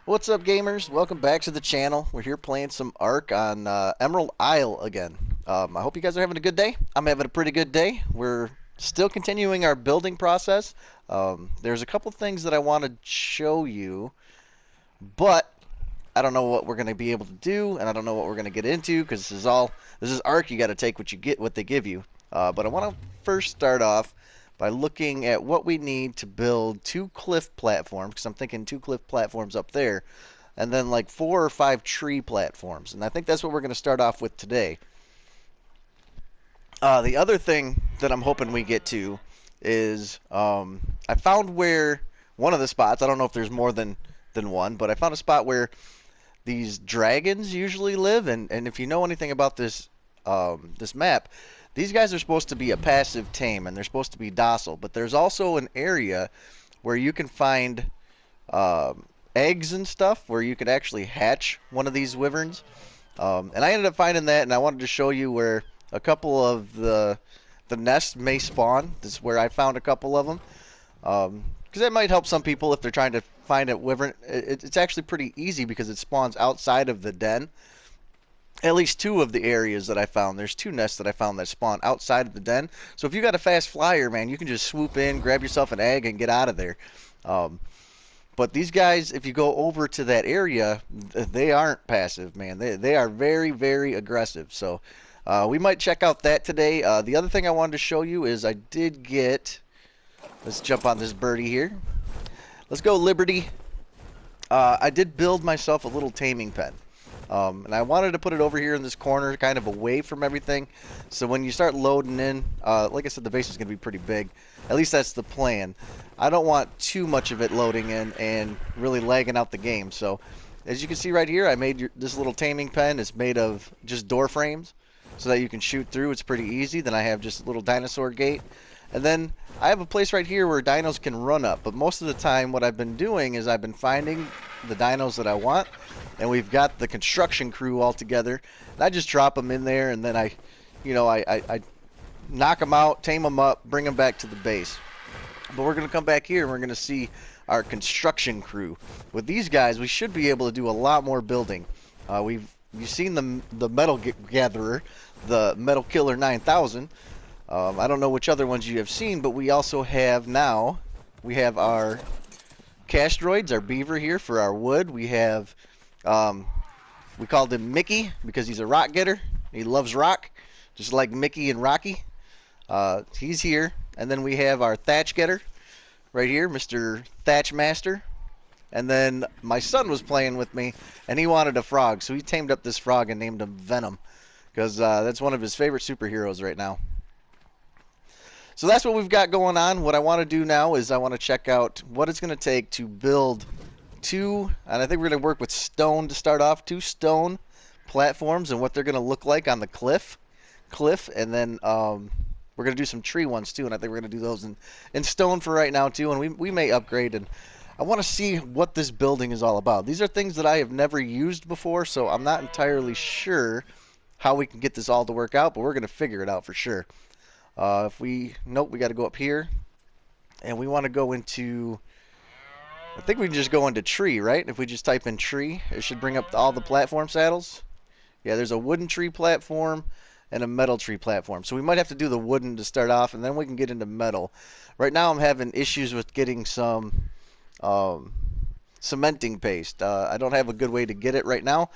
What's up, gamers? Welcome back to the channel. We're here playing some ARK on Emerald Isle again. I hope you guys are having a good day. I'm having a pretty good day. We're still continuing our building process. There's a couple things that I want to show you, but I don't know what we're going to be able to do, and I don't know what we're going to get into because this is ARK. You got to take what you get, what they give you. But I want to first start off by looking at what we need to build two cliff platforms, because I'm thinking two cliff platforms up there, and then like 4 or 5 tree platforms. And I think that's what we're going to start off with today. The other thing that I'm hoping we get to is I found where one of the spots, I don't know if there's more than one, but I found a spot where these dragons usually live. And if you know anything about this map, these guys are supposed to be a passive tame, and they're supposed to be docile. But there's also an area where you can find eggs and stuff where you could actually hatch one of these wyverns. And I ended up finding that, and I wanted to show you where a couple of the nests may spawn. This is where I found a couple of them. Because that might help some people if they're trying to find a wyvern. It's actually pretty easy because it spawns outside of the den. At least 2 of the areas that I found. There's 2 nests that I found that spawn outside of the den. So if you got a fast flyer, man, you can just swoop in, grab yourself an egg, and get out of there. But these guys, if you go over to that area, they aren't passive, man. They are very, very aggressive. So we might check out that today. The other thing I wanted to show you is I did get... Let's jump on this birdie here. Let's go, Liberty. I did build myself a little taming pen. And I wanted to put it over here in this corner, kind of away from everything. So when you start loading in, like I said, the base is going to be pretty big. At least that's the plan. I don't want too much of it loading in and really lagging out the game. So as you can see right here, I made this little taming pen. It's made of just door frames so that you can shoot through. It's pretty easy. Then I have just a little dinosaur gate. And then I have a place right here where dinos can run up. But most of the time what I've been doing is I've been finding the dinos that I want. And we've got the construction crew all together. And I just drop them in there, and then I knock them out, tame them up, bring them back to the base. But we're going to come back here and we're going to see our construction crew. With these guys, we should be able to do a lot more building. You've seen the metal gatherer, the metal killer 9000. I don't know which other ones you have seen, but we also have now, we have our cash droids, our beaver here for our wood. We have, we called him Mickey because he's a rock getter. He loves rock, just like Mickey and Rocky. He's here. And then we have our thatch getter right here, Mr. Thatch Master. And then my son was playing with me, and he wanted a frog, so he tamed up this frog and named him Venom because that's one of his favorite superheroes right now. So that's what we've got going on. What I want to do now is I want to check out what it's going to take to build 2, and I think we're going to work with stone to start off, 2 stone platforms and what they're going to look like on the cliff, and then we're going to do some tree ones too, and I think we're going to do those in stone for right now too, and we may upgrade. And I want to see what this building is all about. These are things that I have never used before, so I'm not entirely sure how we can get this all to work out, but we're going to figure it out for sure. Nope, we got to go up here, and we want to go into, I think we can just go into tree, right? If we just type in tree, it should bring up all the platform saddles. Yeah, there's a wooden tree platform and a metal tree platform. So we might have to do the wooden to start off, and then we can get into metal. Right now I'm having issues with getting some cementing paste. I don't have a good way to get it right now.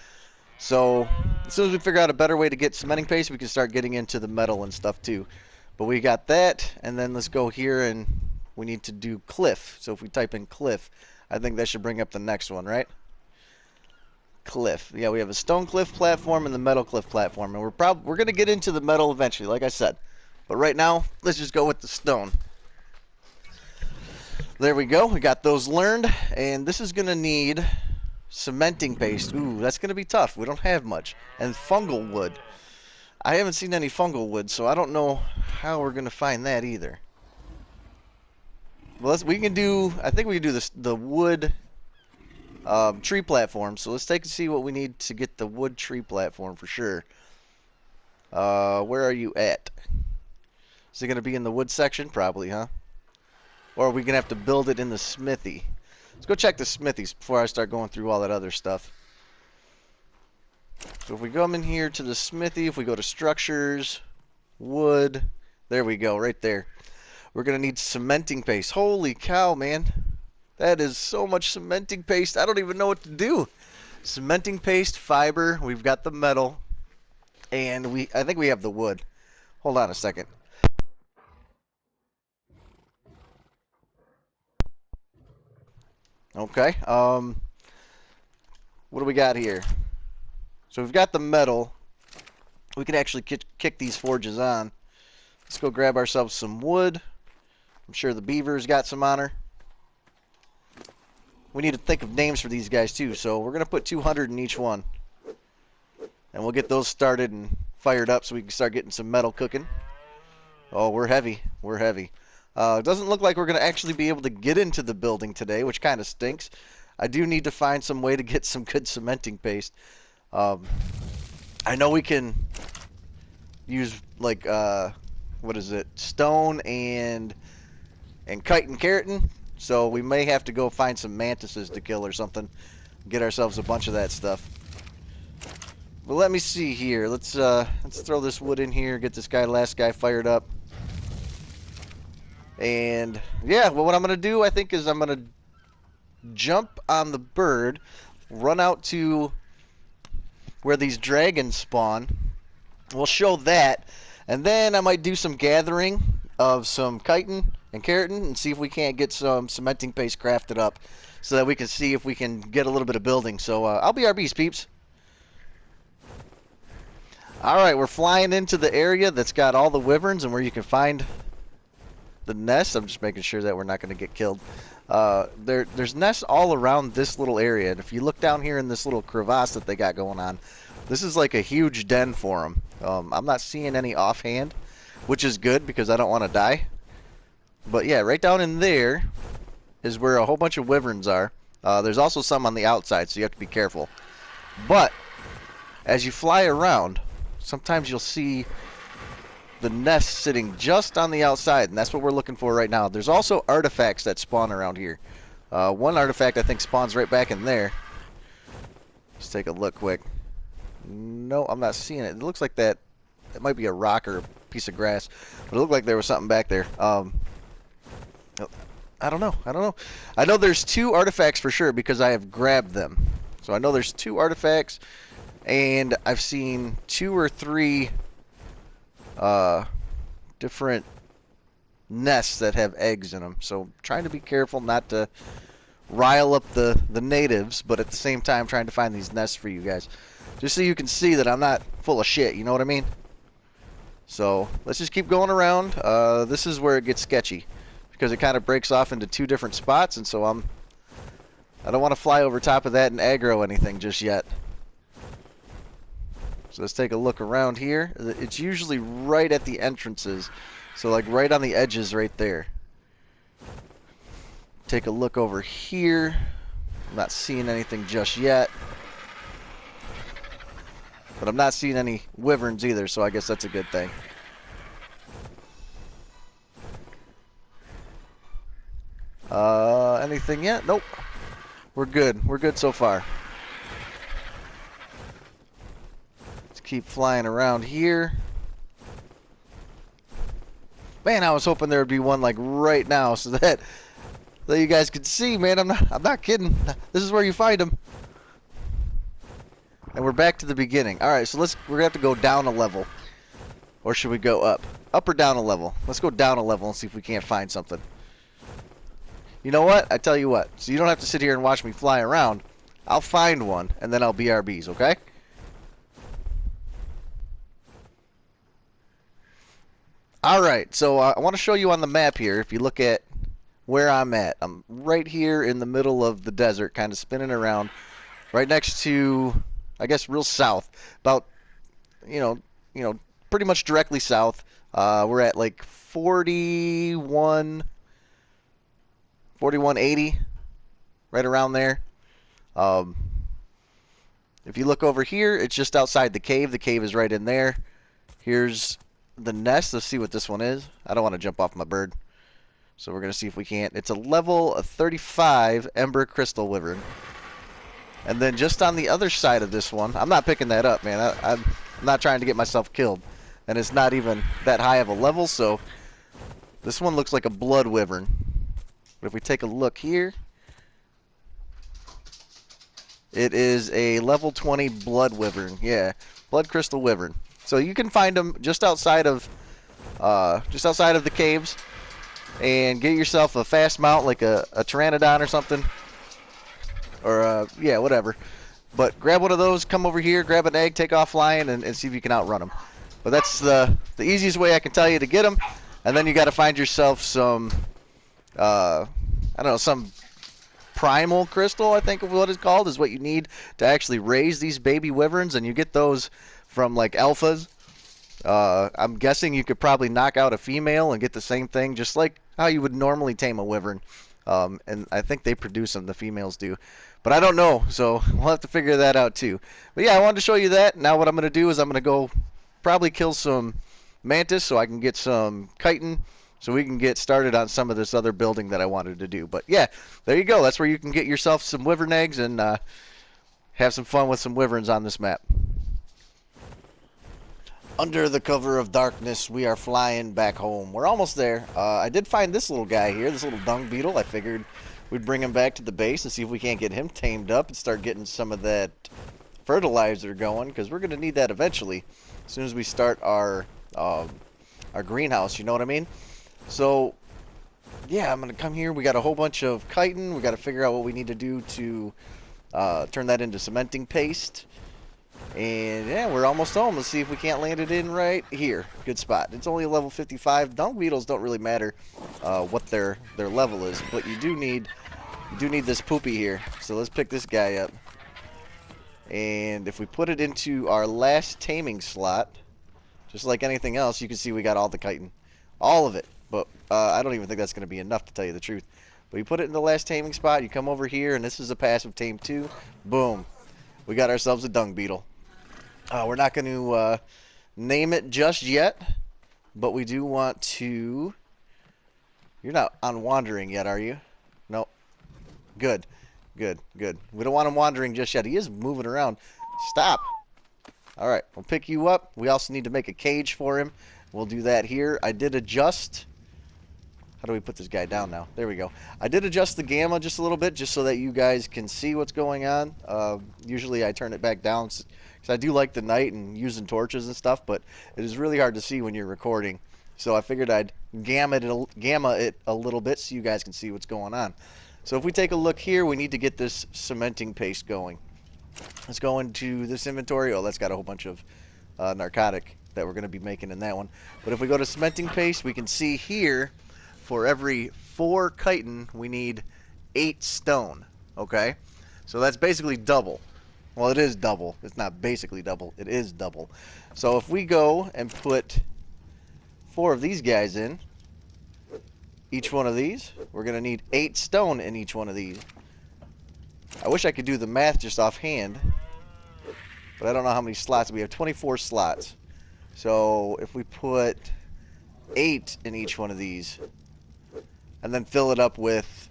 So as soon as we figure out a better way to get cementing paste, we can start getting into the metal and stuff too. But we got that, and then let's go here, and we need to do cliff. So if we type in cliff, I think that should bring up the next one, right? Cliff. Yeah, we have a stone cliff platform and the metal cliff platform, and we're going to get into the metal eventually, like I said. But right now, let's just go with the stone. There we go. We got those learned, and this is going to need cementing paste. Ooh, that's going to be tough. We don't have much. And fungal wood. I haven't seen any fungal wood, so I don't know how we're going to find that either. Well, we can do, I think we can do the wood tree platform. So let's take and see what we need to get the wood tree platform for sure. Where are you at? Is it going to be in the wood section? Probably, huh? Or are we going to have to build it in the smithy? Let's go check the smithies before I start going through all that other stuff. So if we come in here to the smithy, if we go to structures, wood, there we go, right there. We're going to need cementing paste. Holy cow, man. That is so much cementing paste. I don't even know what to do. Cementing paste, fiber, we've got the metal, and I think we have the wood. Hold on a second. Okay, what do we got here? So we've got the metal. We can actually kick these forges on. Let's go grab ourselves some wood. I'm sure the beaver's got some on her. We need to think of names for these guys too, so we're going to put 200 in each one. And we'll get those started and fired up so we can start getting some metal cooking. Oh, we're heavy. We're heavy. It doesn't look like we're going to actually be able to get into the building today, which kind of stinks. I do need to find some way to get some good cementing paste. I know we can use, like, what is it? Stone and chitin keratin. So we may have to go find some mantises to kill or something. Get ourselves a bunch of that stuff. But let me see here. Let's throw this wood in here. Get this last guy fired up. And yeah, well, what I'm gonna do, I think, is I'm gonna jump on the bird, run out to where these dragons spawn. We'll show that, and then I might do some gathering of some chitin and keratin and see if we can't get some cementing paste crafted up so that we can see if we can get a little bit of building. So I'll be RBs, peeps. Alright, we're flying into the area that's got all the wyverns and where you can find the nest. I'm just making sure that we're not going to get killed. There's nests all around this little area, and if you look down here in this little crevasse that they got going on, this is like a huge den for them. I'm not seeing any offhand, which is good because I don't want to die. But yeah, right down in there is where a whole bunch of wyverns are. There's also some on the outside, so you have to be careful. But as you fly around, sometimes you'll see the nest sitting just on the outside, and that's what we're looking for right now. There's also artifacts that spawn around here. One artifact I think spawns right back in there. Let's take a look quick. No, I'm not seeing it. It looks like that. It might be a rock or a piece of grass, but it looked like there was something back there. I don't know. I know there's 2 artifacts for sure because I have grabbed them. So I know there's 2 artifacts, and I've seen 2 or 3 different nests that have eggs in them. So trying to be careful not to rile up the natives, but at the same time trying to find these nests for you guys. Just so you can see that I'm not full of shit, you know what I mean? So let's just keep going around. This is where it gets sketchy because it kind of breaks off into 2 different spots, and so I don't want to fly over top of that and aggro anything just yet. So let's take a look around here. It's usually right at the entrances, so like right on the edges right there. Take a look over here. I'm not seeing anything just yet. But I'm not seeing any wyverns either, so I guess that's a good thing. Anything yet? Nope. We're good. We're good so far. Let's keep flying around here. Man, I was hoping there would be one like right now so that you guys could see, man. I'm not kidding. This is where you find them. And we're back to the beginning. Alright, so we're gonna have to go down a level. Or should we go up? Up or down a level? Let's go down a level and see if we can't find something. You know what? I tell you what. So you don't have to sit here and watch me fly around. I'll find one, and then I'll BRBs, okay? Alright, so I want to show you on the map here, if you look at where I'm at. I'm right here in the middle of the desert, kind of spinning around. Right next to, I guess, real south. About, you know, pretty much directly south. We're at like 4180, right around there. If you look over here, it's just outside the cave. The cave is right in there. Here's the nest. Let's see what this one is. I don't want to jump off my bird. So we're going to see if we can't. It's a level 35 Ember Crystal Wyvern. And then just on the other side of this one, I'm not picking that up, man. I'm not trying to get myself killed. And it's not even that high of a level, so this one looks like a Blood Wyvern. But if we take a look here, it is a level 20 Blood Wyvern. Yeah, Blood Crystal Wyvern. So you can find them just outside of the caves, and get yourself a fast mount like a Pteranodon or something, or yeah, whatever. But grab one of those, come over here, grab an egg, take off flying, and see if you can outrun them. But that's the easiest way I can tell you to get them. And then you got to find yourself some, I don't know, some primal crystal, I think of what it's called, is what you need to actually raise these baby wyverns. And you get those from like alphas. I'm guessing you could probably knock out a female and get the same thing, just like how you would normally tame a wyvern. And I think they produce them, the females do. But I don't know, so we'll have to figure that out too. But yeah, I wanted to show you that. Now what I'm going to do is I'm going to go probably kill some mantis so I can get some chitin, so we can get started on some of this other building that I wanted to do. But yeah, there you go. That's where you can get yourself some wyvern eggs and have some fun with some wyverns on this map. Under the cover of darkness, we are flying back home. We're almost there. I did find this little guy here, this little dung beetle. I figured we'd bring him back to the base and see if we can't get him tamed up and start getting some of that fertilizer going, because we're going to need that eventually as soon as we start our greenhouse, you know what I mean? So yeah, I'm going to come here. We got a whole bunch of chitin. We got to figure out what we need to do to turn that into cementing paste. And yeah, we're almost home. Let's see if we can't land it in right here. Good spot. It's only a level 55. Dung beetles don't really matter what their level is, but you do need this poopy here. So let's pick this guy up. And if we put it into our last taming slot, just like anything else, you can see we got all the chitin. All of it. But I don't even think that's going to be enough, to tell you the truth. But you put it in the last taming spot, you come over here, and this is a passive tame 2. Boom. We got ourselves a dung beetle. We're not going to name it just yet, but we do want to... You're not on wandering yet, are you? Nope. Good. Good, good. We don't want him wandering just yet. He is moving around. Stop. Alright, we'll pick you up. We also need to make a cage for him. We'll do that here. I did adjust... How do we put this guy down now? There we go. I did adjust the gamma just a little bit, just so that you guys can see what's going on. Usually I turn it back down, because I do like the night and using torches and stuff, but it is really hard to see when you're recording. So I figured I'd gamma it a little bit so you guys can see what's going on. So if we take a look here, we need to get this cementing paste going. Let's go into this inventory. Oh, that's got a whole bunch of narcotic that we're going to be making in that one. But if we go to cementing paste, we can see here, for every 4 chitin, we need 8 stone. Okay? So that's basically double. Well, it is double. It's not basically double. It is double. So if we go and put 4 of these guys in, each one of these, we're going to need 8 stone in each one of these. I wish I could do the math just offhand, but I don't know how many slots. We have 24 slots. So if we put 8 in each one of these, and then fill it up with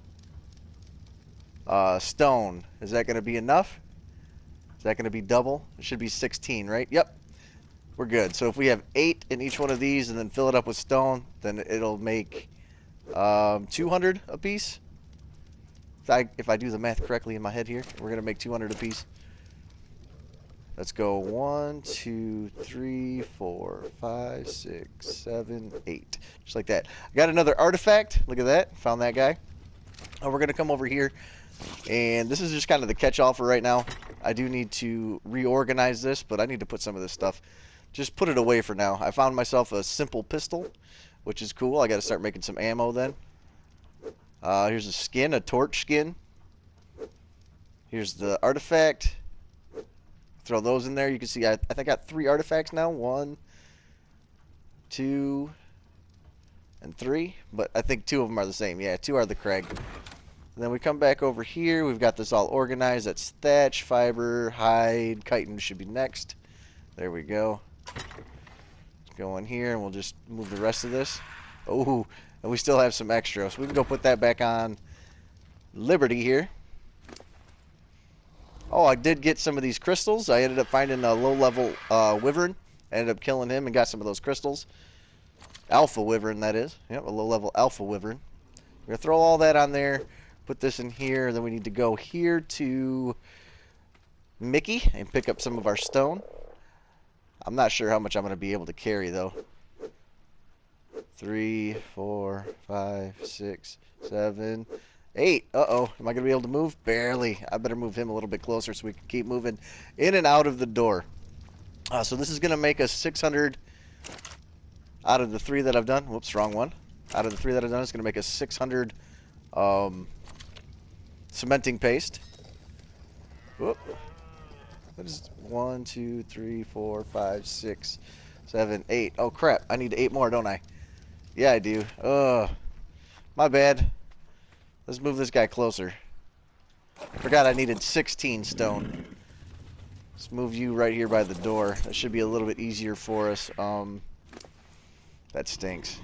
stone, is that going to be enough? Is that going to be double? It should be 16, right? Yep. We're good. So if we have 8 in each one of these and then fill it up with stone, then it'll make 200 a piece. If I do the math correctly in my head here, we're going to make 200 a piece. Let's go 1, 2, 3, 4, 5, 6, 7, 8. Just like that. I got another artifact. Look at that. Found that guy. And we're going to come over here. And this is just kind of the catch-all for right now. I do need to reorganize this, but I need to put some of this stuff. Just put it away for now. I found myself a simple pistol, which is cool. I got to start making some ammo then. Here's a skin, a torch skin. Here's the artifact. Throw those in there. You can see I think I got 3 artifacts now. 1, 2, and 3. But I think 2 of them are the same. Yeah, 2 are the Craig. And then we come back over here. We've got this all organized. That's thatch, fiber, hide, chitin should be next. There we go. Let's go in here and we'll just move the rest of this. Oh, And we still have some extra. So we can go put that back on Liberty here. Oh, I did get some of these crystals. I ended up finding a low-level Wyvern. I ended up killing him and got some of those crystals. Alpha Wyvern, that is. Yep, a low-level Alpha Wyvern. We're going to throw all that on there. Put this in here. Then we need to go here to Mickey and pick up some of our stone. I'm not sure how much I'm going to be able to carry, though. 3, 4, 5, 6, 7, 8. Uh-oh. Am I going to be able to move? Barely. I better move him a little bit closer so we can keep moving in and out of the door. So this is going to make us 600 out of the 3 that I've done. Whoops, wrong one. Out of the 3 that I've done, it's going to make us 600 cementing paste. Whoop. What is 1, 2, 3, 4, 5, 6, 7, 8. Oh, crap. I need 8 more, don't I? Yeah, I do. My bad. Let's move this guy closer. I forgot I needed 16 stone. Let's move you right here by the door. That should be a little bit easier for us. That stinks.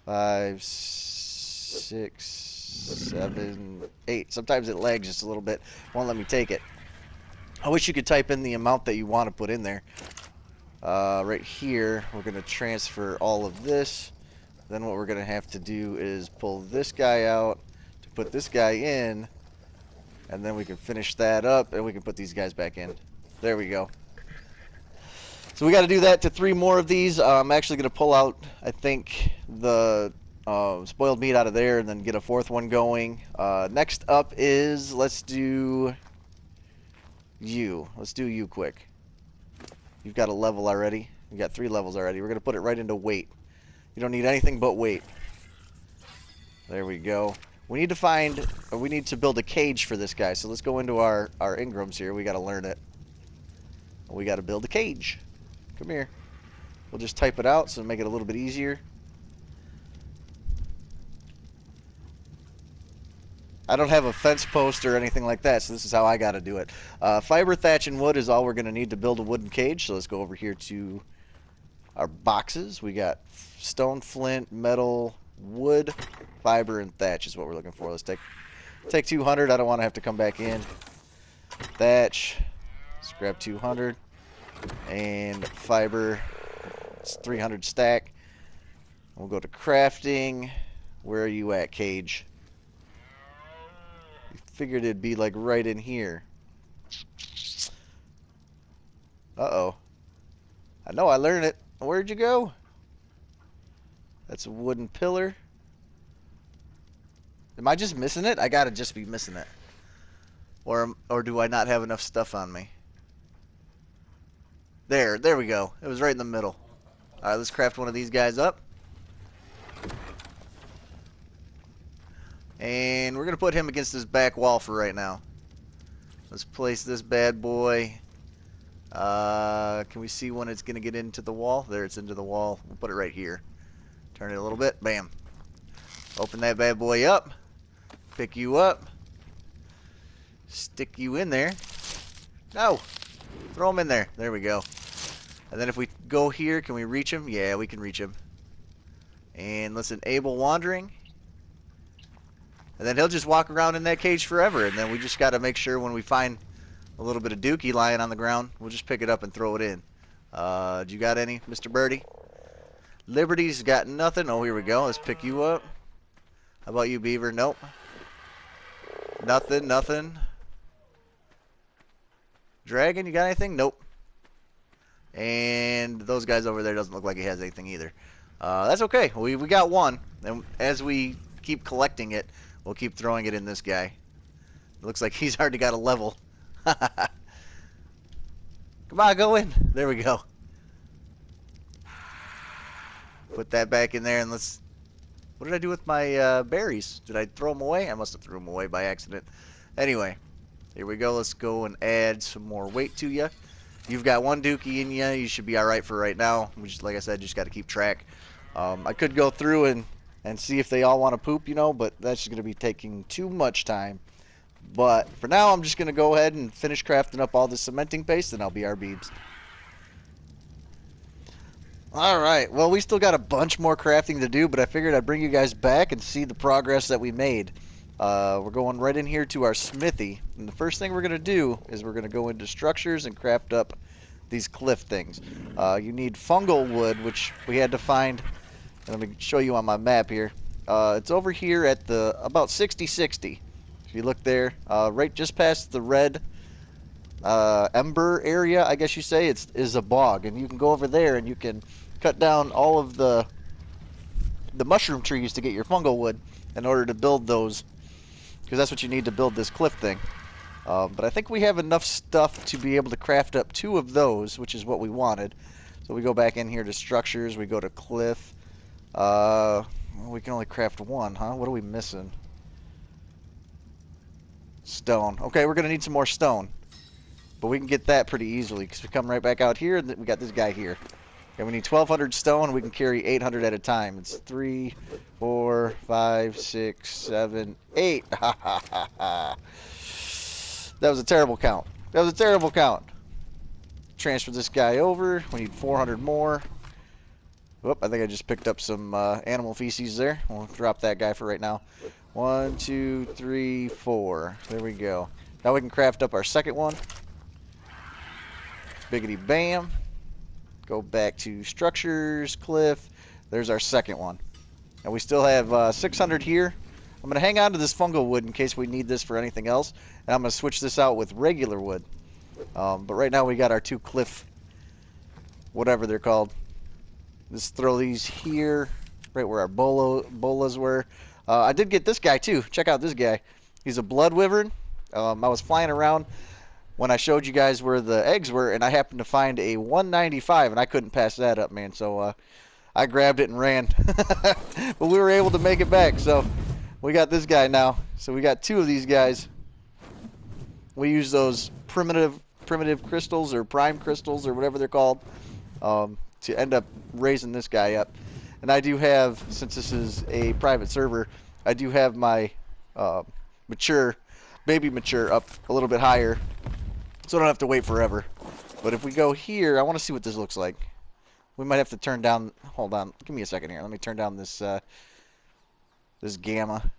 5, 6, 7, 8. Sometimes it lags just a little bit. Won't let me take it. I wish you could type in the amount that you want to put in there. Right here, we're going to transfer all of this. Then what we're going to have to do is pull this guy out to put this guy in. And then we can finish that up and we can put these guys back in. There we go. So we got to do that to 3 more of these. I'm actually going to pull out, I think, the spoiled meat out of there and then get a 4th one going. Next up is, let's do you. Let's do you quick. You've got a level already. You've got 3 levels already. We're going to put it right into weight. You don't need anything but weight. There we go. We need to build a cage for this guy. So let's go into our engrams here. We got to learn it. We got to build a cage. Come here. We'll just type it out so make it a little bit easier. I don't have a fence post or anything like that, so this is how I got to do it. Fiber, thatch, and wood is all we're going to need to build a wooden cage. So let's go over here to our boxes. We got stone, flint, metal, wood, fiber, and thatch is what we're looking for. Let's take 200. I don't want to have to come back in. Thatch. Let's grab 200. And fiber. It's 300 stack. We'll go to crafting. Where are you at, cage? Figured it'd be like right in here. Uh-oh. I know I learned it. Where'd you go? That's a wooden pillar. Am I just missing it? I gotta just be missing it. Or do I not have enough stuff on me? There we go. It was right in the middle. Alright, let's craft one of these guys up. And we're going to put him against this back wall for right now. Let's place this bad boy. Can we see when it's going to get into the wall? There, it's into the wall. We'll put it right here. Turn it a little bit. Bam. Open that bad boy up. Pick you up. Stick you in there. No. Throw him in there. There we go. And then if we go here, can we reach him? Yeah, we can reach him. And let's enable wandering. And then he'll just walk around in that cage forever. And then we just got to make sure when we find a little bit of dookie lying on the ground, we'll just pick it up and throw it in. Do you got any, Mr. Birdie? Liberty's got nothing. Oh, here we go. Let's pick you up. How about you, Beaver? Nope. Nothing, nothing. Dragon, you got anything? Nope. And those guys over there doesn't look like he has anything either. That's okay. We got one. And as we keep collecting it, we'll keep throwing it in this guy. It looks like he's already got a level. Come on, go in. There we go. Put that back in there and let's... What did I do with my berries? Did I throw them away? I must have threw them away by accident. Anyway, here we go. Let's go and add some more weight to you. You've got one dookie in you. You should be all right for right now. We just, like I said, just got to keep track. I could go through and see if they all want to poop, you know, but that's just going to be taking too much time. But for now, I'm just going to go ahead and finish crafting up all the cementing paste, and I'll be our beebs. Alright, well, we still got a bunch more crafting to do, but I figured I'd bring you guys back and see the progress that we made. We're going right in here to our smithy, and the first thing we're going to do is we're going to go into structures and craft up these cliff things. You need fungal wood, which we had to find, and let me show you on my map here. It's over here at the about 60-60. If you look there, right just past the red ember area, I guess you say, is a bog, and you can go over there and you can cut down all of the mushroom trees to get your fungal wood in order to build those, because that's what you need to build this cliff thing. But I think we have enough stuff to be able to craft up 2 of those, which is what we wanted. So we go back in here to structures, we go to cliff. Well, we can only craft 1, huh? What are we missing? Stone. Okay, we're going to need some more stone. But we can get that pretty easily, because we come right back out here, and we got this guy here. And we need 1,200 stone. We can carry 800 at a time. It's 3, 4, 5, 6, 7, 8. Ha ha ha ha. That was a terrible count. That was a terrible count. Transfer this guy over. We need 400 more. Whoop, I think I just picked up some animal feces there. We'll drop that guy for right now. 1, 2, 3, 4. There we go. Now we can craft up our second one. Biggity bam. Go back to structures, cliff. There's our second one. And we still have 600 here. I'm going to hang on to this fungal wood in case we need this for anything else. And I'm going to switch this out with regular wood. But right now we got our 2 cliff, whatever they're called. Just throw these here, right where our bolas were. I did get this guy too. Check out this guy. He's a blood wyvern. I was flying around when I showed you guys where the eggs were, and I happened to find a 195, and I couldn't pass that up, man. So I grabbed it and ran. But we were able to make it back, so we got this guy now. So we got 2 of these guys. We use those primitive crystals or prime crystals or whatever they're called to end up raising this guy up. And I do have, since this is a private server, I do have my baby mature up a little bit higher, so I don't have to wait forever. But if we go here, I want to see what this looks like. We might have to turn down, hold on, give me a second here. Let me turn down this this gamma.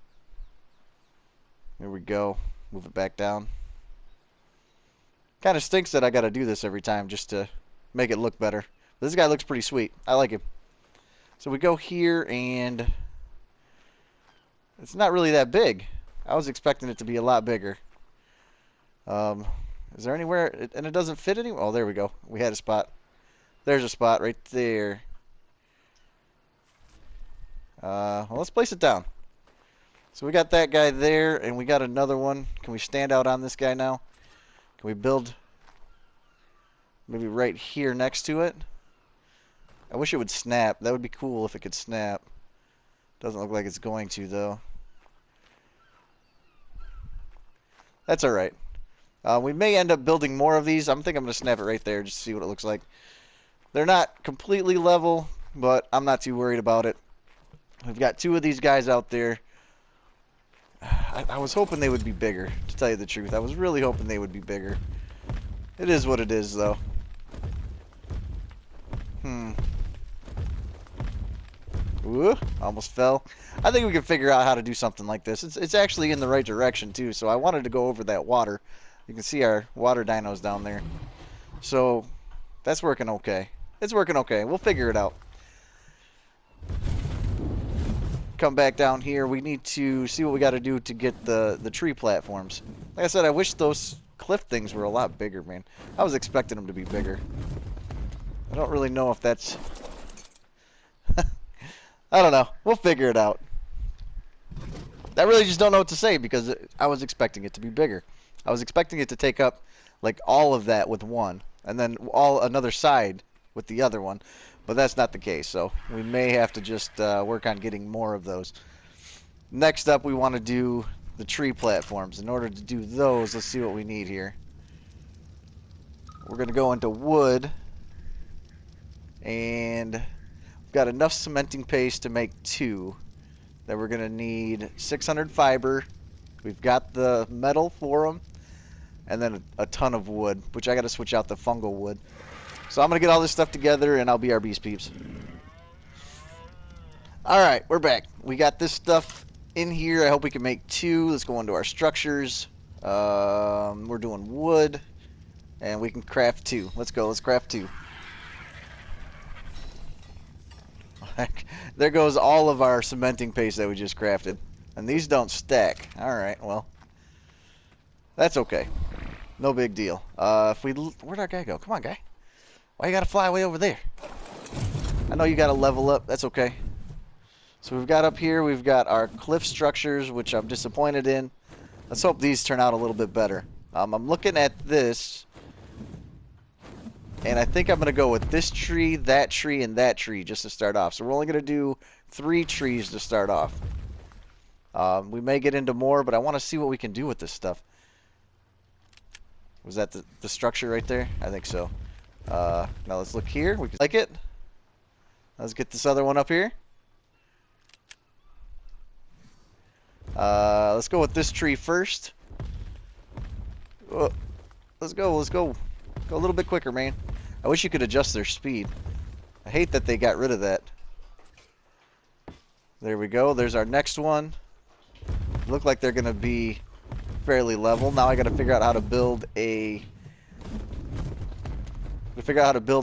There we go. Move it back down. Kind of stinks that I got to do this every time just to make it look better. But this guy looks pretty sweet. I like him. So we go here, and it's not really that big. I was expecting it to be a lot bigger. Is there anywhere, and it doesn't fit anywhere? Oh, there we go. We had a spot. There's a spot right there. Well, let's place it down. So we got that guy there, and we got another one. Can we stand out on this guy now? Can we build maybe right here next to it? I wish it would snap. That would be cool if it could snap. Doesn't look like it's going to, though. That's alright. We may end up building more of these. I think I'm going to snap it right there just to see what it looks like. They're not completely level, but I'm not too worried about it. We've got 2 of these guys out there. I was hoping they would be bigger, to tell you the truth. I was really hoping they would be bigger. It is what it is, though. Ooh, almost fell. I think we can figure out how to do something like this. It's actually in the right direction, too, so I wanted to go over that water. You can see our water dinos down there. So, that's working okay. It's working okay. We'll figure it out. Come back down here. We need to see what we got to do to get the tree platforms. Like I said, I wish those cliff things were a lot bigger, man. I was expecting them to be bigger. I don't really know if that's... I don't know. We'll figure it out. I really just don't know what to say because I was expecting it to be bigger. I was expecting it to take up like all of that with one, and then another side with the other one, but that's not the case. So we may have to just work on getting more of those. Next up, we want to do the tree platforms. In order to do those, let's see what we need here. We're going to go into wood, and we've got enough cementing paste to make 2. Then we're going to need 600 fiber. We've got the metal for them, and then a ton of wood, which I got to switch out the fungal wood. So I'm going to get all this stuff together, and I'll be our beast peeps. Alright, we're back. We got this stuff in here. I hope we can make 2. Let's go into our structures. We're doing wood, and we can craft 2. Let's go. Let's craft 2. There goes all of our cementing paste that we just crafted. And these don't stack. Alright, well. That's okay. No big deal. Where'd our guy go? Come on, guy. Why you gotta fly way over there? I know you gotta level up. That's okay. So we've got up here, we've got our cliff structures, which I'm disappointed in. Let's hope these turn out a little bit better. I'm looking at this, and I think I'm going to go with this tree, and that tree just to start off. So we're only going to do 3 trees to start off. We may get into more, but I want to see what we can do with this stuff. Was that the structure right there? I think so. Now let's look here. We can like it. Let's get this other one up here. Let's go with this tree first. Oh, let's go. Go a little bit quicker, man. I wish you could adjust their speed. I hate that they got rid of that. There we go. There's our next one. Look like they're going to be fairly level. Now I got to figure out how to build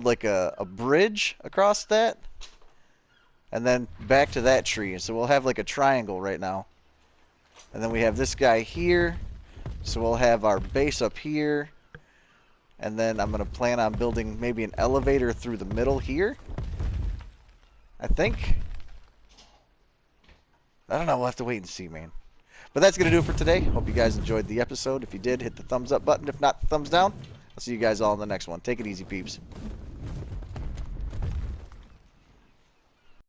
like a bridge across that. And then back to that tree. So we'll have like a triangle right now. And then we have this guy here. So we'll have our base up here. And then I'm going to plan on building maybe an elevator through the middle here. I think. I don't know. We'll have to wait and see, man. But that's going to do it for today. Hope you guys enjoyed the episode. If you did, hit the thumbs up button. If not, the thumbs down. I'll see you guys all in the next one. Take it easy, peeps.